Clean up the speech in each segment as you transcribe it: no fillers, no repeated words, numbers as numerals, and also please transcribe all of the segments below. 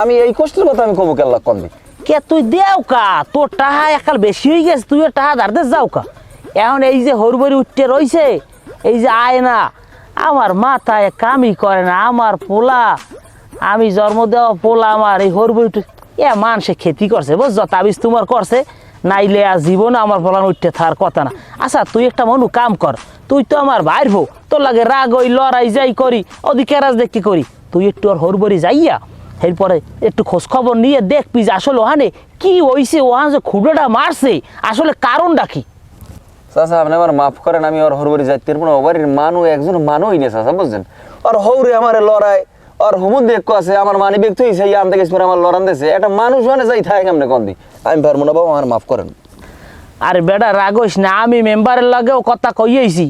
আমি এই কষ্টের কথা আমি কব কেল্লা কম দি কে তুই দেও কা তোর টাহা একাল বেশি হয়ে গেছে তুই টাহা ধারতে যাও কা এখন এই যে হরবরি উঠতে রইছে এই যে আয় না আমার মাথায় কামই করে না আমার পোলা আমি জন্ম দেওয়া পোলা আমার এই হরবরি মানুষে খেতি করছে বুঝছো তাবিজ তোমার করছে নাইলে আর জীবনে আমার পোলান উঠতে থার কথা না। আচ্ছা তুই একটা মনু কাম কর, তুই তো আমার বাইর হো, তোর লাগে রাগ ওই লড়াই যাই করি ওদিকে রাজ দেখি করি, তুই একটু আর হরবরি যাইয়া এরপরে একটু খোঁজ খবর নিয়ে দেখবি যে আসলে ওখানে কি হয়েছে, ওখানে যে খুঁড়োটা মারছে আসলে কারণটা কি। চাচা আপনি আমার মাফ করেন, আমি ওর হরবরি যাইতে পারবো না, ওবাড়ির মানু একজন মানুই নেই চাচা বুঝছেন, আর হৌরে আমার লড়াই আর হুমুদ দেখো আছে আমার মানি ব্যক্তি হয়েছে আনতে গেছে আমার লড়ান দিয়েছে একটা মানুষ মানে যাই থাকে কেমনে কন দি আমি পারবো না বাবা আমার মাফ করেন। আরে বেটা রাগস না, আমি মেম্বারের লাগেও কথা কইয়েছি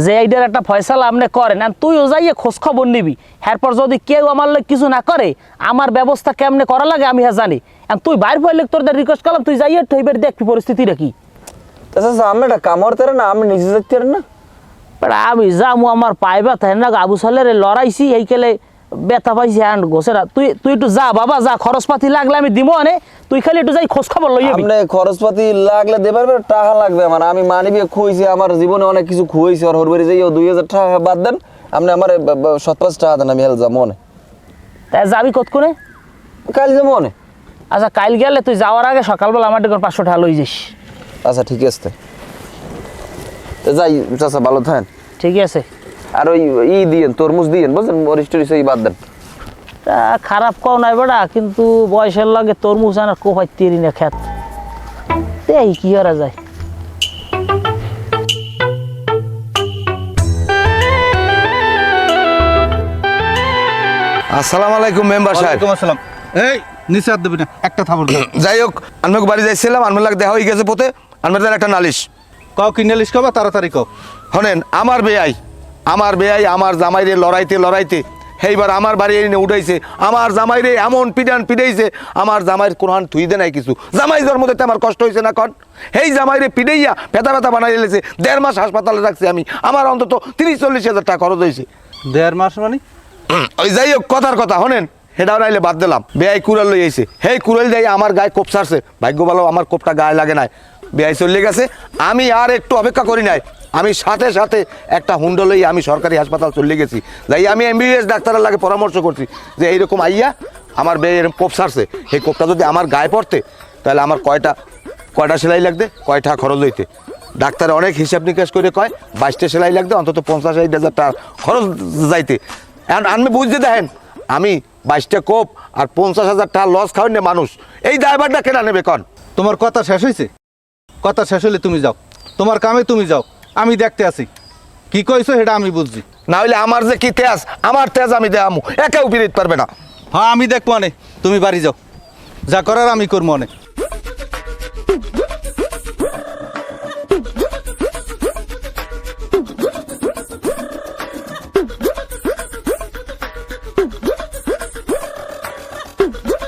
যে এইটার একটা ফয়সালা আপনি করেন, আর তুইও যাইয়ে খোঁজ খবর নিবি, এরপর যদি কেউ আমার লোক কিছু না করে আমার ব্যবস্থা কেমনে করা লাগে আমি জানি, আর তুই বাইর পড়লে তোর রিকোয়েস্ট করলাম তুই যাইয়ে এইবার দেখবি পরিস্থিতিটা কি। চাচা আমি একটা কামড় তেরে না আমি নিজে যেতে পারেন না, আমি যাবো আমার পায়ে ব্যথা না আবু সালের লড়াইছি এই কেলে ব্যথা পাইছি হ্যান্ড গোসেরা, তুই তুই একটু যা বাবা যা, খরচপাতি লাগলে আমি দিব আনে, তুই খালি একটু যাই খোঁজ খবর লইয়া। আপনি খরচপাতি লাগলে দেবার টাকা লাগবে আমার, আমি মানি বিয়ে খুঁইছি আমার জীবনে অনেক কিছু খুঁইছি আর হরবারি যাই 2000 টাকা বাদ দেন, আপনি আমার 7-5 টাকা দেন আমি হেল যা মনে। তাই যাবি কতক্ষণে? কাল যাবো মনে। আচ্ছা কাল গেলে তুই যাওয়ার আগে সকালবেলা আমার দিকে 500 টাকা লই যাস। আচ্ছা ঠিক আছে যাই চাচা ভালো থাকেন। ঠিক আছে। আর ওই দিয়েন তরমুজ দিয়েন বুঝলেন, মরিচ টরিচ এই বাদ দেন। খারাপ কও নাই বেটা, কিন্তু বয়সের লাগে তরমুজ আনার কোপাই তেরি না খেত, এই কি করা যায়। আসসালামু আলাইকুম মেম্বার সাহেব। ওয়ালাইকুম আসসালাম। এই নিচে হাত দেবি না, একটা থাপড় দে। যাই হোক আমি বাড়ি যাইছিলাম, আমার লাগে দেখা হয়ে গেছে পথে, আমার একটা নালিশ কও কি নালিশ কবা তাড়াতাড়ি কও। শোনেন, আমার বেয়াই আমার জামাইরে লড়াইতে সেইবার আমার বাড়ি এনে উঠাইছে, আমার জামাইরে এমন পিটাইছে, আমার জামাইয়ের কোরআন থুই দে নাই কিছু, জামাই জন্ম দিতে আমার কষ্ট হয়েছে না কন, সেই জামাইরে পিটাইয়া ব্যথা বানাই লেছে, 1.5 মাস হাসপাতালে রাখছি আমি, আমার অন্তত 30-40 হাজার টাকা খরচ হয়েছে। 1.5 মাস মানে? ওই যাই হোক কথার কথা শোনেন, সেটাও নাইলে বাদ দিলাম, বেয়াই কুড়াল লই আইছে, সেই কুড়াল যাই আমার গায়ে কোপ ছাড়ছে, ভাগ্য ভালো আমার কোপটা গায়ে লাগে নাই, বেয়াই চলে গেছে, আমি আর একটু অপেক্ষা করি নাই, আমি সাথে একটা হুন্ডা লই আমি সরকারি হাসপাতাল চলে গেছি, যাই আমি এমবিবিএস ডাক্তারের লাগে পরামর্শ করছি যে এইরকম আইয়া আমার বেয়ে এরকম কোপ ছাড়ছে, সেই কোপটা যদি আমার গায়ে পড়তে তাহলে আমার কয়টা সেলাই লাগবে, কয়টা খরচ হইতে, ডাক্তার অনেক হিসাব নিকাশ করে কয় 22টা সেলাই লাগবে, অন্তত 50-60 হাজার টাকা খরচ যাইতে, আমি বুঝতে দেখেন আমি 22টা কোপ আর 50,000 টাকা লস খাওয়ান না মানুষ, এই ড্রাইভারটা কেনা নেবে কন? তোমার কথা শেষ হয়েছে? কথা শেষ হলে তুমি যাও, তোমার কামে তুমি যাও, আমি দেখতে আছি কি কইছো সেটা আমি বুঝছি। না হইলে আমার যে কি তেজ, আমার তেজ আমি দেয়ামু, একেও বিরিত পারবে না। হ্যাঁ আমি দেখবো অনেক, তুমি বাড়ি যাও, যা করার আমি করবো অনেক।